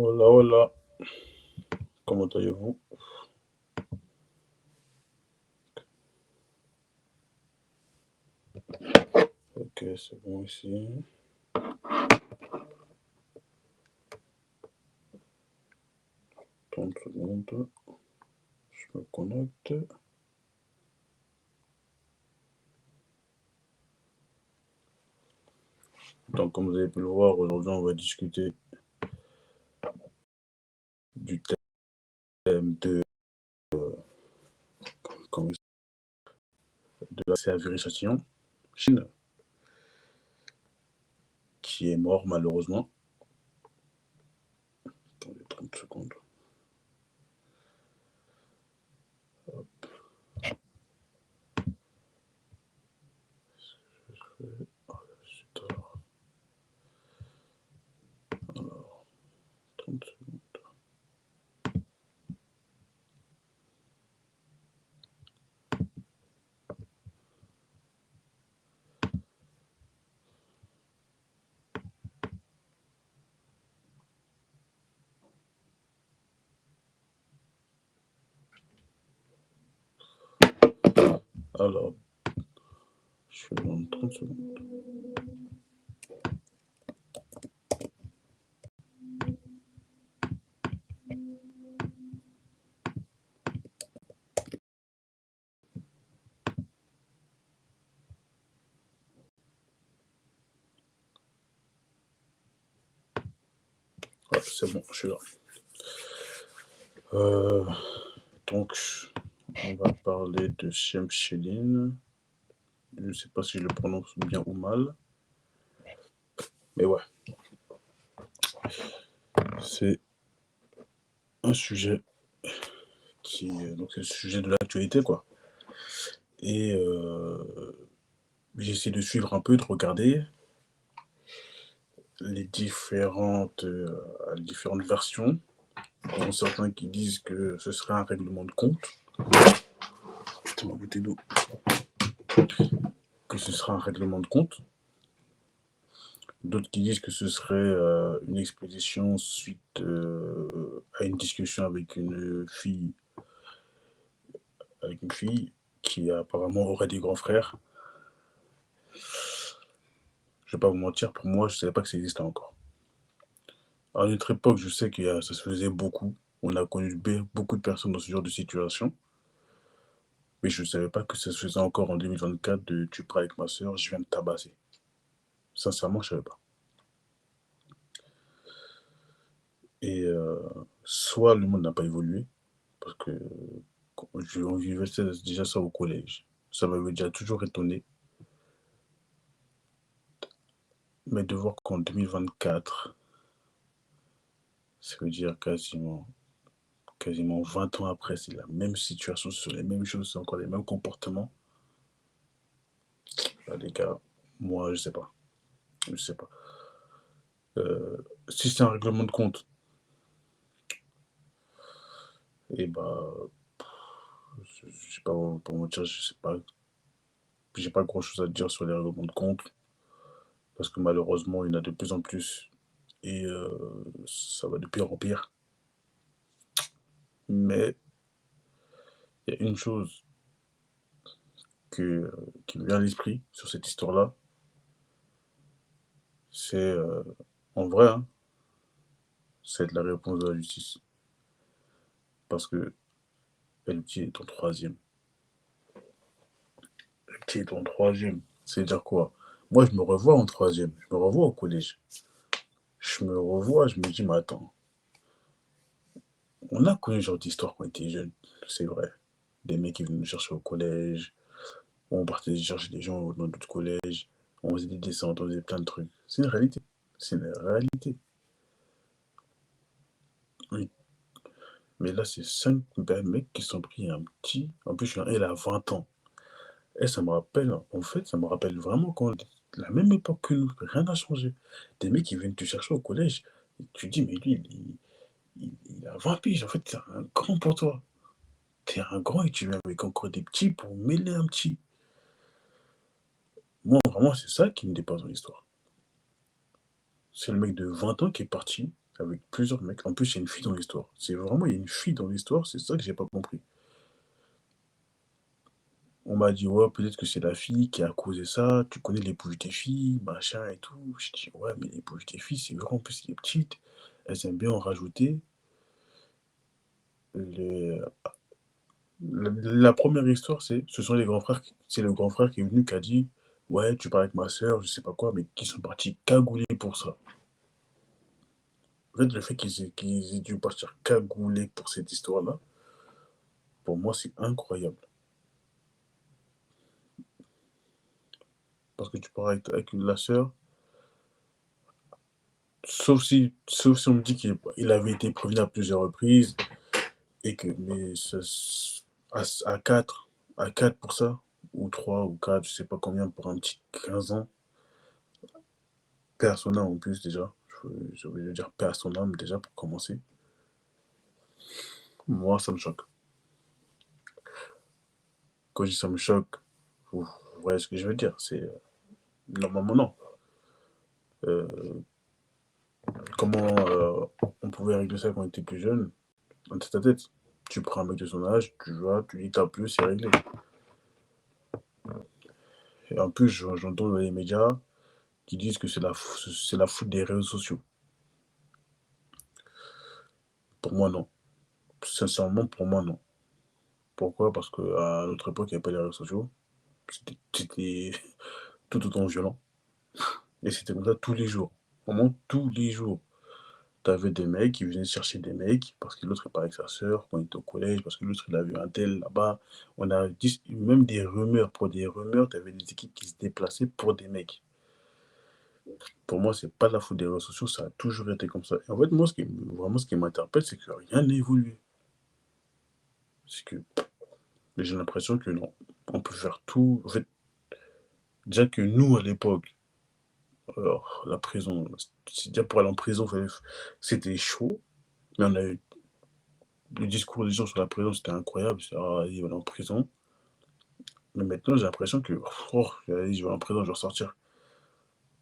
Hola, hola, comment allez-vous? Ok, c'est bon ici. 30 secondes, je me connecte. Donc, comme vous avez pu le voir, aujourd'hui, on va discuter du thème comment- de la civilisation Chine, qui est mort malheureusement. Attendez 30 secondes. Alors, 30 secondes. Alors, je vais dans 30 secondes. Ouais, c'est bon, je suis là. Euh, donc, on va parler de Shemshilin. Je ne sais pas si je le prononce bien ou mal, mais ouais, c'est un sujet donc c'est le sujet de l'actualité, quoi. Et j'essaie de suivre un peu, de regarder les différentes versions. Il y a certains qui disent que ce serait un règlement de compte. Putain, ma bouteille d'eau. Que ce sera un règlement de compte. D'autres qui disent que ce serait une expédition suite à une discussion avec une fille qui apparemment aurait des grands frères. Je vais pas vous mentir, pour moi, je ne savais pas que ça existait encore. À notre époque, je sais que ça se faisait beaucoup. On a connu beaucoup de personnes dans ce genre de situation. Mais je ne savais pas que ça se faisait encore en 2024 de tu pars avec ma soeur, je viens de tabasser. Sincèrement, je ne savais pas. Et soit le monde n'a pas évolué, parce que on vivait déjà ça au collège. Ça m'avait déjà toujours étonné. Mais de voir qu'en 2024, ça veut dire quasiment 20 ans après, c'est la même situation, ce sont les mêmes choses, c'est encore les mêmes comportements. Là, les gars, moi, je sais pas. Je sais pas. Si c'est un règlement de compte, et bah, je sais pas, pour moi dire, je sais pas, j'ai pas grand chose à dire sur les règlements de compte, parce que malheureusement, il y en a de plus en plus, et ça va de pire en pire. Mais il y a une chose qui me vient à l'esprit sur cette histoire-là, c'est en vrai, hein, c'est la réponse de la justice. Parce que Pelletier est en troisième. Pelletier est en troisième. C'est-à-dire quoi? Moi, je me revois en troisième. Je me revois au collège. Je me revois, je me dis, mais attends, on a connu ce genre d'histoire quand on était jeune, c'est vrai. Des mecs qui venaient nous chercher au collège, on partait chercher des gens dans d'autres collèges, on faisait des descentes, on faisait plein de trucs. C'est une réalité. C'est une réalité. Oui. Mais là, c'est 5 mecs qui sont pris un petit. En plus, elle a 20 ans. Et ça me rappelle, en fait, ça me rappelle vraiment quand la même époque que nous, rien n'a changé. Des mecs qui viennent te chercher au collège, et tu te dis, mais lui, il a 20 piges, en fait, c'est un grand pour toi. T'es un grand et tu viens avec encore des petits pour mêler un petit. Moi, vraiment, c'est ça qui me dépasse dans l'histoire. C'est le mec de 20 ans qui est parti avec plusieurs mecs. En plus, il y a une fille dans l'histoire. C'est vraiment, il y a une fille dans l'histoire, c'est ça que j'ai pas compris. On m'a dit, ouais, peut-être que c'est la fille qui a causé ça, tu connais les bouches des filles, machin et tout. Je dis, ouais, mais les bouches des filles, c'est vrai, en plus, elle est petite. Elles aiment bien en rajouter. Le- la première histoire, ce sont les grands frères, c'est le grand frère qui est venu, qui a dit, ouais, tu parles avec ma soeur, je sais pas quoi, mais qui sont partis cagouler pour ça. En fait, le fait qu'ils aient dû partir cagouler pour cette histoire-là, pour moi, c'est incroyable. Parce que tu pars avec la sœur, sauf si on me dit qu'il avait été prévenu à plusieurs reprises, et que, mais à 4, à 4 pour ça, ou 3 ou 4, je sais pas combien, pour un petit 15 ans, paix à son âme en plus déjà, je veux dire paix à son âme déjà pour commencer. Moi, ça me choque. Quand je dis ça me choque, vous voyez ce que je veux dire, c'est normalement non. Euh, comment on pouvait régler ça quand on était plus jeune, en tête à tête. Tu prends un mec de son âge, tu vois, tu dis t'as plus, c'est réglé. Et en plus, j'entends dans les médias qui disent que c'est la faute des réseaux sociaux. Pour moi, non. Sincèrement, pour moi, non. Pourquoi? Parce qu'à notre époque, il n'y avait pas les réseaux sociaux. C'était tout autant violent. Et c'était comme ça tous les jours. Vraiment tous les jours. T'avais des mecs qui venaient chercher des mecs parce que l'autre il parlait avec sa sœur quand il était au collège, parce que l'autre il a vu un tel là-bas. On a même des rumeurs. Pour des rumeurs, t'avais des équipes qui se déplaçaient pour des mecs. Pour moi, c'est pas de la faute des réseaux sociaux, ça a toujours été comme ça. Et en fait, moi, vraiment, ce qui m'interpelle, c'est que rien n'a évolué. C'est que j'ai l'impression que non, on peut faire tout. En fait, déjà que nous, à l'époque, alors, la prison, c'est déjà pour aller en prison, c'était chaud. Mais on a eu le discours des gens sur la prison, c'était incroyable. Ah, il va aller en prison. Mais maintenant, j'ai l'impression que, oh, allez, je vais en prison, je vais ressortir.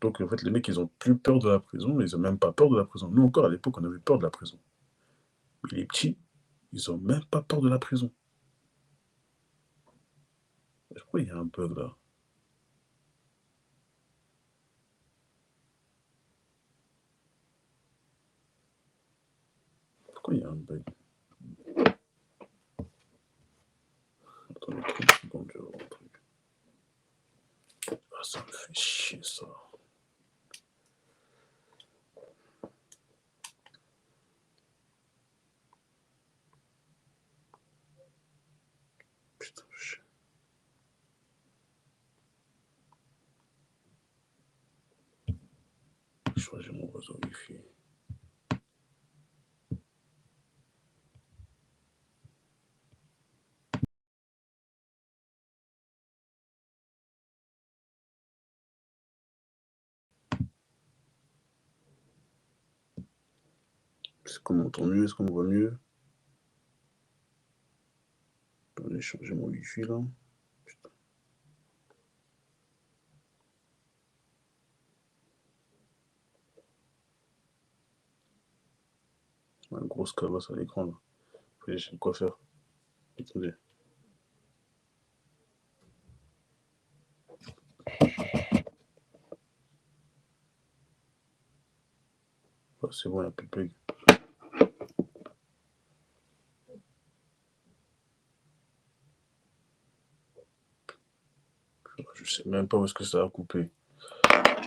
Donc, en fait, les mecs, ils ont plus peur de la prison, ils ont même pas peur de la prison. Nous, encore, à l'époque, on avait peur de la prison. Mais les petits, ils ont même pas peur de la prison. Je crois qu'il y a un bug là. Pourquoi il y a un bug? Attendez 30 secondes, je vais voir un truc. Ah, ça me fait chier, ça. Putain, je choisis mon réseau Wi-Fi. Est-ce qu'on m'entend mieux? Est-ce qu'on me voit mieux? Attendez, changer mon Wi-Fi là. Putain, une grosse cavasse à l'écran là. Je sais quoi faire. Attendez. Ah, c'est bon, il n'y a plus de bug. Je sais même pas où est-ce que ça a coupé.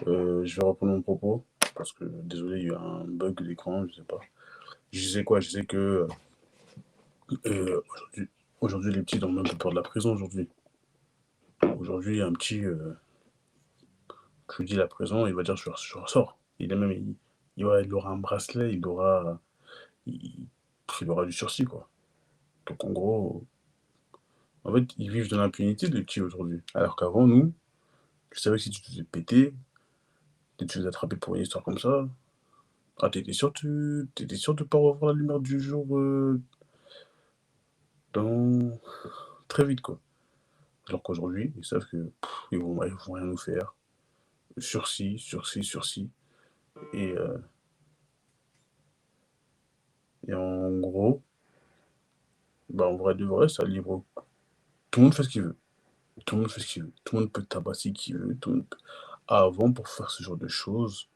Je vais reprendre mon propos. Parce que, désolé, il y a eu un bug d'écran, je sais pas. Je sais quoi? Je sais que aujourd'hui, les petits n'ont même pas peur de la prison aujourd'hui. Aujourd'hui, un petit, je lui dis la prison, il va dire je ressors. Il aura un bracelet, il, il aura du sursis, quoi. Donc en gros, en fait, ils vivent dans l'impunité, les petits, aujourd'hui. Alors qu'avant, nous, tu savais que si tu te faisais péter, tu te faisais attraper pour une histoire comme ça, ah, t'étais sûr de pas revoir la lumière du jour dans... très vite, quoi. Alors qu'aujourd'hui, ils savent que ils vont rien nous faire. Sursis, sursis, sursis. Et Et en gros, bah, en vrai de vrai, ça libre tout le monde fait ce qu'il veut. Tout le monde fait ce qu'il veut. Tout le monde peut tabasser qui veut, tout le monde peut avant pour faire ce genre de choses,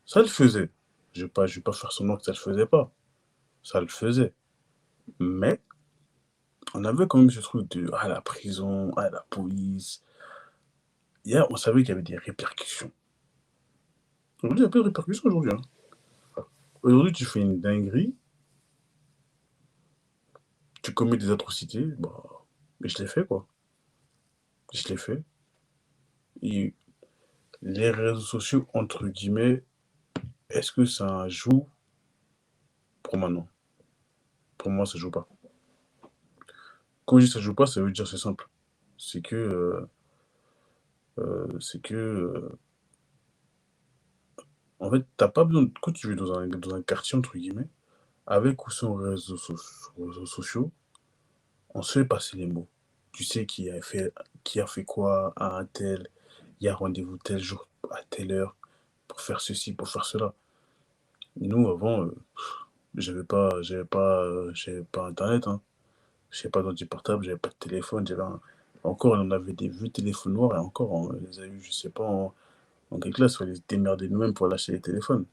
ça le faisait. Je vais pas faire semblant que ça le faisait pas. Ça le faisait. Mais on avait quand même ce truc de: «Ah la prison, ah la police». Hier, on savait qu'il y avait des répercussions. Aujourd'hui, il y a pas de répercussions aujourd'hui, hein. Aujourd'hui, tu fais une dinguerie, tu commets des atrocités, bah, mais je l'ai fait quoi. Je l'ai fait et les réseaux sociaux entre guillemets, est-ce que ça joue? Pour moi non. Pour moi, ça joue pas. Quand je dis ça joue pas, ça veut dire c'est simple. C'est que, en fait, t'as pas besoin de quand tu vis dans un «quartier» entre guillemets, avec ou sans réseaux sociaux, on se fait passer les mots. Tu sais qui a fait quoi à un tel, il y a rendez-vous tel jour à telle heure pour faire ceci, pour faire cela. Nous avant, j'avais pas internet, hein. J'avais pas d'ordi portable, j'avais pas de téléphone, encore on avait des vieux téléphones noirs et encore on les a eu, je sais pas en quelle classe, fallait se démerder nous-mêmes pour lâcher les téléphones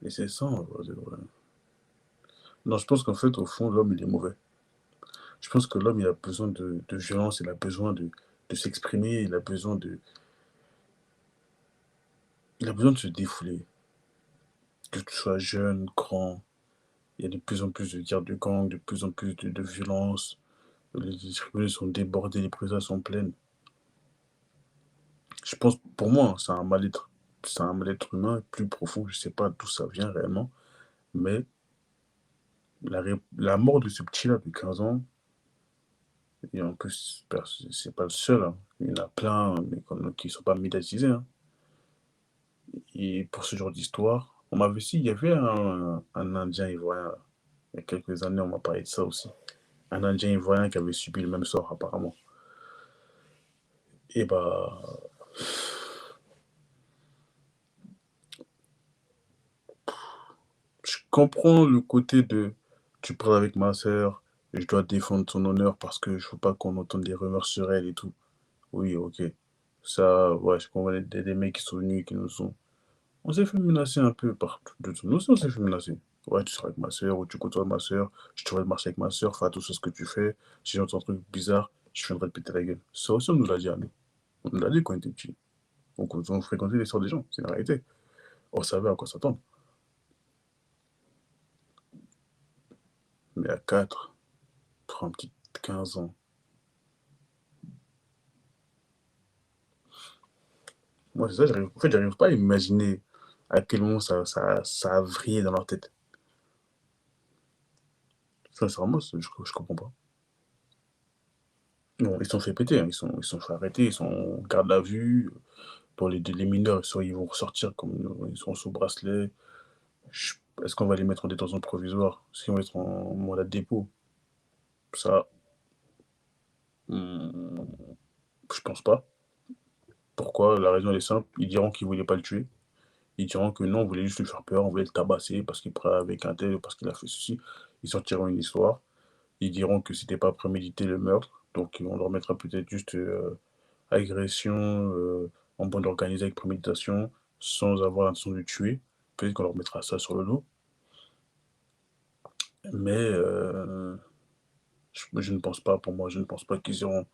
et c'est ça en vrai de vrai. Non, je pense qu'en fait, au fond, l'homme, il est mauvais. Je pense que l'homme, il a besoin de violence, il a besoin de s'exprimer, il a besoin de se défouler. Que tu sois jeune, grand, il y a de plus en plus de guerres de gangs, de plus en plus de violence. Les tribunaux sont débordés, les prisons sont pleines. Je pense, pour moi, hein, c'est un mal-être humain plus profond. Je sais pas d'où ça vient réellement, mais la mort de ce petit-là de 15 ans, et en plus, c'est pas le seul, hein. Il y en a plein, mais qui sont pas médiatisés, hein. Et pour ce genre d'histoire, on m'avait dit, il y avait un Indien ivoirien, il y a quelques années, on m'a parlé de ça aussi. Un Indien ivoirien qui avait subi le même sort, apparemment. Et bah, je comprends le côté de tu parles avec ma sœur, et je dois défendre son honneur parce que je veux pas qu'on entende des rumeurs sur elle et tout. Oui, ok. Ça, ouais, je comprends des mecs qui sont venus, qui nous ont. On s'est fait menacer un peu partout. Nous aussi, on s'est fait menacer. Ouais, tu seras avec ma sœur, ou tu côtoies ma sœur, je te vois marcher avec ma sœur, fais attention à ce que tu fais. Si j'entends un truc bizarre, je viendrai te péter la gueule. Ça aussi, on nous l'a dit à nous. On nous l'a dit quand on était petits. Donc, on fréquentait les sœurs des gens, c'est la réalité. On savait à quoi s'attendre. Mais à 4, 3 petits 15 ans, moi, c'est ça, en fait, j'arrive pas à imaginer à quel moment ça a vrillé dans leur tête. Sincèrement, je comprends pas. Non, ils se sont fait péter, hein, ils sont fait arrêter, ils sont en garde à vue. Pour les mineurs, soit ils vont ressortir comme ils sont sous bracelet. Est-ce qu'on va les mettre en détention provisoire? Est-ce qu'ils vont être en mandat de dépôt? Ça, je pense pas. Pourquoi? La raison elle est simple. Ils diront qu'ils voulaient pas le tuer. Ils diront que non, on voulait juste lui faire peur, on voulait le tabasser parce qu'il parlait avec un tel, parce qu'il a fait ceci. Ils sortiront une histoire. Ils diront que c'était pas prémédité le meurtre. Donc on leur mettra peut-être juste agression en bande organisée avec préméditation, sans avoir l'intention de tuer. Peut-être qu'on leur mettra ça sur le dos. Mais je ne pense pas, pour moi, je ne pense pas qu'ils auront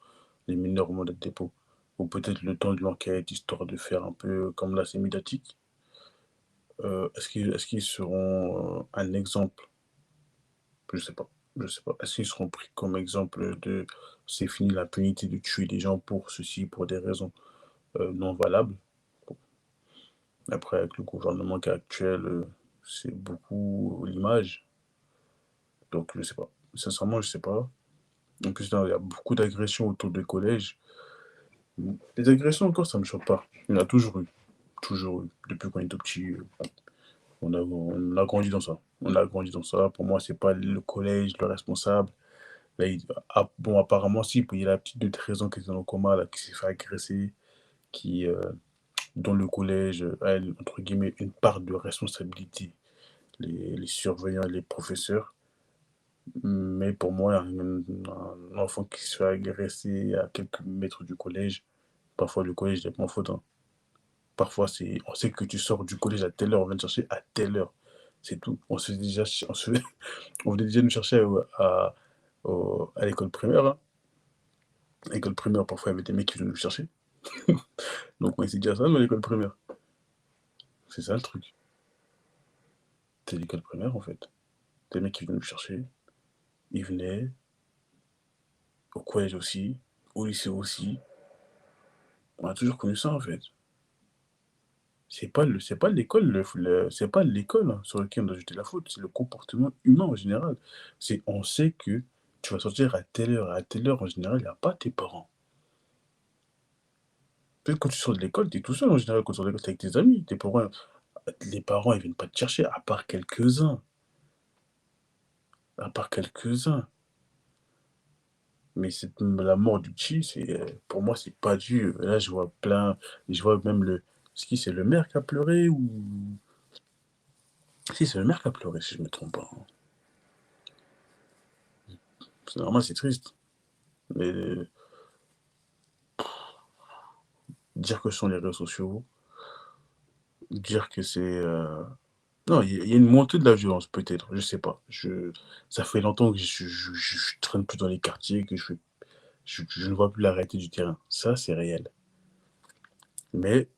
les mineurs au mandat de dépôt. Ou peut-être le temps de l'enquête, histoire de faire un peu comme là, c'est médiatique. Est-ce qu'ils seront un exemple? Je sais pas. Je sais pas. Est-ce qu'ils seront pris comme exemple de c'est fini l'impunité de tuer des gens pour ceci, pour des raisons non valables? Bon. Après, avec le gouvernement qui est actuel, c'est beaucoup l'image. Donc, je sais pas. Sincèrement, je sais pas. En plus, là, il y a beaucoup d'agressions autour des collèges. Les agressions, encore, ça me choque pas. Il y en a toujours eu. Toujours eu. Depuis qu'on est tout petit, on a grandi dans ça. On a grandi dans ça. Pour moi, c'est pas le collège, le responsable. Là, bon, apparemment, si, il y a la petite de 13 ans qui est dans le coma, là, qui s'est fait agresser, qui, dans le collège, a, entre guillemets, une part de responsabilité, les surveillants et les professeurs. Mais pour moi, un enfant qui se fait agresser à quelques mètres du collège, parfois le collège n'est pas en faute, hein. Parfois, c'est, on sait que tu sors du collège à telle heure, on vient te chercher à telle heure. C'est tout. On se fait déjà, on venait déjà nous chercher à l'école primaire, hein. À l'école primaire, parfois, il y avait des mecs qui venaient nous chercher. Donc, on essaie déjà ça, dans l'école primaire. C'est ça le truc. C'est l'école primaire, en fait. Des mecs qui venaient nous chercher. Ils venaient au collège aussi, au lycée aussi. On a toujours connu ça, en fait. C'est pas l'école, c'est pas l'école, hein, sur lequel on doit jeter la faute, c'est le comportement humain en général. C'est, on sait que tu vas sortir à telle heure, en général, il n'y a pas tes parents. Peut-être quand tu sors de l'école, tu es tout seul en général, quand tu sors de l'école, t'es avec tes amis, les parents, ils viennent pas te chercher, à part quelques-uns. À part quelques-uns. Mais la mort du petit, pour moi, c'est pas dû. Là, je vois même ce qui, c'est le maire qui a pleuré ou. Si, c'est le maire qui a pleuré, si je me trompe pas, hein. C'est normal, c'est triste. Mais dire que ce sont les réseaux sociaux, dire que c'est. Non, il y a une montée de la violence, peut-être, je sais pas. Ça fait longtemps que je traîne plus dans les quartiers, que je ne vois plus la réalité du terrain. Ça, c'est réel. Mais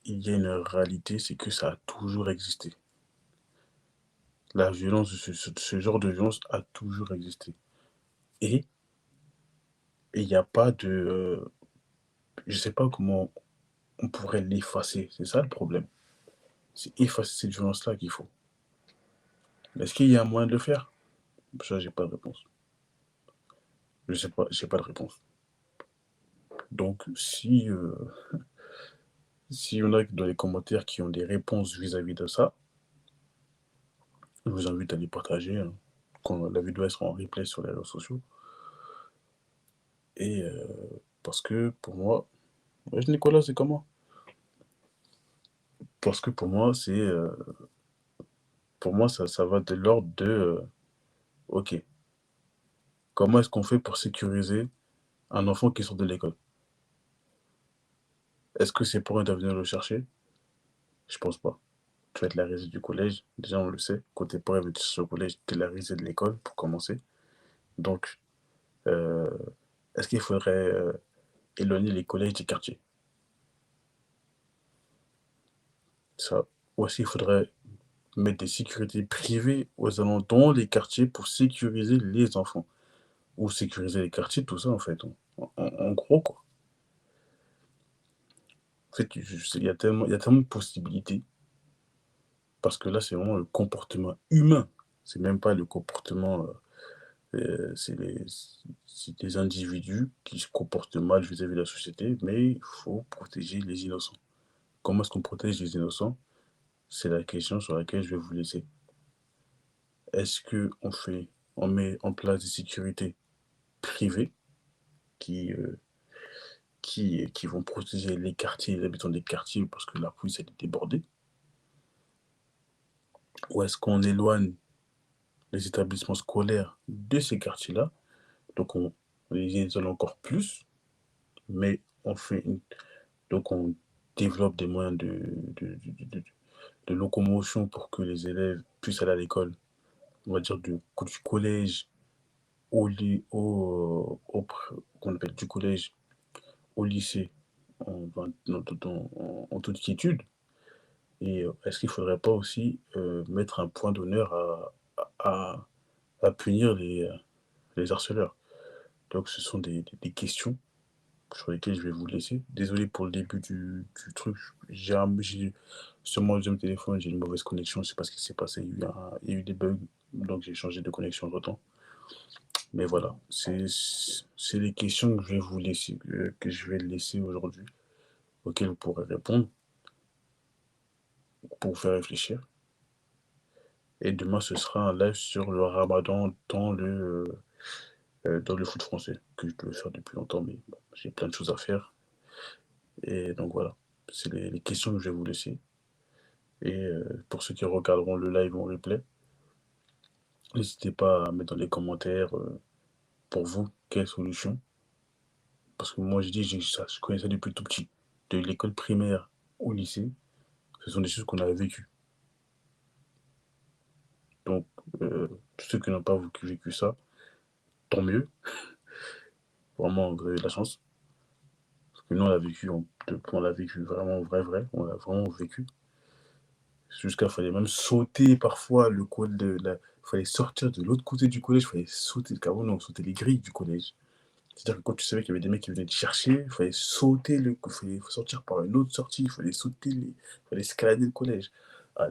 il y a une réalité, c'est que ça a toujours existé. La violence, ce genre de violence a toujours existé. Et il n'y a pas de. Je sais pas comment on pourrait l'effacer. C'est ça le problème. C'est effacer cette violence-là qu'il faut. Est-ce qu'il y a un moyen de le faire? Ça, j'ai pas de réponse. Je sais pas, j'ai pas de réponse. Donc, s'il y en a dans les commentaires qui ont des réponses vis-à-vis de ça, je vous invite à les partager, hein, quand la vidéo elle sera en replay sur les réseaux sociaux. Et parce que pour moi, wesh Nicolas, c'est comment? Parce que pour moi, ça va de l'ordre de, ok, comment est-ce qu'on fait pour sécuriser un enfant qui sort de l'école? Est-ce que ses parents doivent venir le chercher? Je pense pas. Tu vas être la risée du collège, déjà on le sait. Quand tes parents veulent te chercher au collège, tu es la risée de l'école pour commencer. Donc, euh, est-ce qu'il faudrait éloigner les collèges des quartiers? Ça. Ou est-ce qu'il faudrait mettre des sécurités privées aux alentours dans les quartiers pour sécuriser les enfants? Ou sécuriser les quartiers, tout ça en fait. En gros, quoi. En fait, il y a tellement de possibilités. Parce que là, c'est vraiment le comportement humain. C'est même pas le comportement. C'est des individus qui se comportent mal vis-à-vis de la société, mais il faut protéger les innocents. Comment est-ce qu'on protège les innocents? C'est la question sur laquelle je vais vous laisser. Est-ce on met en place des sécurités privées qui, euh, qui vont protéger les quartiers, les habitants des quartiers parce que la police elle est débordée? Ou est-ce qu'on éloigne les établissements scolaires de ces quartiers-là? Donc on les isole encore plus, mais donc on développe des moyens de locomotion pour que les élèves puissent aller à l'école, on va dire du collège qu'on appelle du collège au lycée en toute quiétude. Et est-ce qu'il ne faudrait pas aussi mettre un point d'honneur à, à punir les harceleurs? Donc ce sont des questions sur lesquelles je vais vous laisser. Désolé pour le début du truc. Sur mon deuxième téléphone, j'ai une mauvaise connexion. Je sais pas ce qui s'est passé. Il y a eu des bugs. Donc j'ai changé de connexion entre temps. Mais voilà, c'est les questions que je vais vous laisser, que je vais laisser aujourd'hui, auxquelles vous pourrez répondre pour vous faire réfléchir. Et demain, ce sera un live sur le ramadan dans le foot français, que je devais faire depuis longtemps, mais bon, j'ai plein de choses à faire. Et donc voilà. C'est les questions que je vais vous laisser. Et pour ceux qui regarderont le live en replay, n'hésitez pas à mettre dans les commentaires pour vous quelle solution. Parce que moi, je dis, je connais ça depuis tout petit. De l'école primaire au lycée, ce sont des choses qu'on a vécues. Donc, tous ceux qui n'ont pas vécu ça, tant mieux. Vraiment, vous avez de la chance. Parce que nous, on l'a vécu vraiment vrai. On l'a vraiment vécu. Jusqu'à, fallait même sauter parfois fallait sortir de l'autre côté du collège, fallait sauter, car on sautait les grilles du collège. C'est-à-dire que quand tu savais qu'il y avait des mecs qui venaient te chercher, il fallait fallait sortir par une autre sortie, fallait escalader le collège. Ah,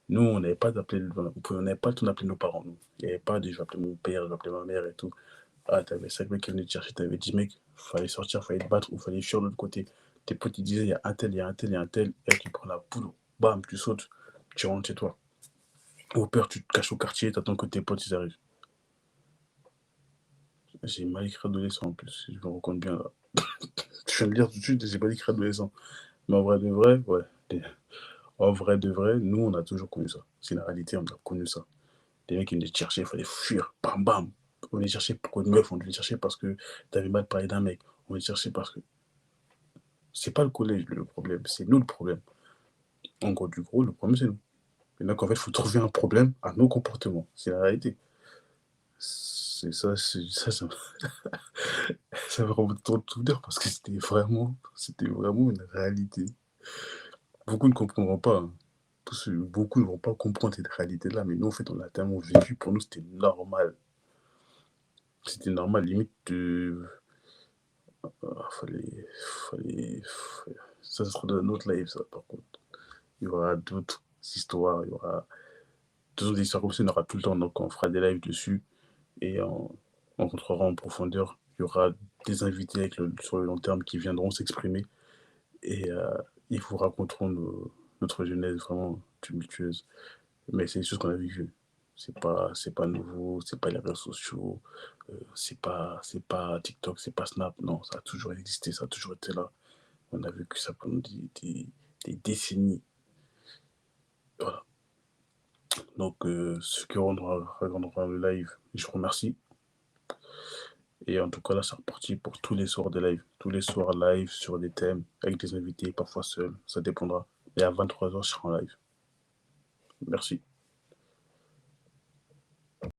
nous, on n'avait pas on n'avait pas le temps d'appeler nos parents, nous. Il n'y avait pas de, je vais appeler mon père, je vais appeler ma mère et tout. Ah, t'avais 5 mecs qui venaient te chercher, t'avais 10 mecs, fallait sortir, fallait te battre ou fallait fuir de l'autre côté. Tes potes, ils disaient, il y a un tel, il y a un tel, il y a un tel, et tu prends la poudre, bam, tu sautes, tu rentres chez toi. Au pire, tu te caches au quartier, t'attends que tes potes, ils arrivent. J'ai mal écrit adolescent en plus, je me rends compte bien là. Je viens de lire tout de suite, j'ai pas écrit adolescent. Mais en vrai de vrai, ouais. En vrai de vrai, nous, on a toujours connu ça. C'est la réalité, on a connu ça. Les mecs, ils venaient te chercher, il fallait fuir, bam, bam. On venait chercher pour une meuf, on venait chercher parce que t'avais mal parlé d'un mec. On venait chercher parce que. C'est pas le collège le problème, c'est nous le problème. En gros, du gros, le problème, c'est nous. Et donc, en fait, il faut trouver un problème à nos comportements. C'est la réalité. Ça, ça me remonte trop de souvenirs parce que c'était vraiment une réalité. Beaucoup ne comprendront pas, hein. Beaucoup ne vont pas comprendre cette réalité-là, mais nous, en fait, on l'a tellement vécu, pour nous, c'était normal. C'était normal, limite, fallait, ça sera dans un autre live, ça, par contre. Il y aura d'autres histoires, il y aura d'autres histoires comme ça, il y en aura tout le temps, donc on fera des lives dessus et on rentrera en profondeur. Il y aura des invités sur le long terme qui viendront s'exprimer et ils vous raconteront notre jeunesse vraiment tumultueuse. Mais c'est des choses qu'on a vécues. C'est pas nouveau, c'est pas les réseaux sociaux, c'est pas TikTok, c'est pas Snap. Non, ça a toujours existé, ça a toujours été là. On a vécu ça pendant des décennies. Voilà. Donc, ceux qui regarderont le live, je vous remercie. Et en tout cas, là, c'est reparti pour tous les soirs de live. Tous les soirs live sur des thèmes, avec des invités, parfois seuls, ça dépendra. Et à 23h, je serai en live. Merci.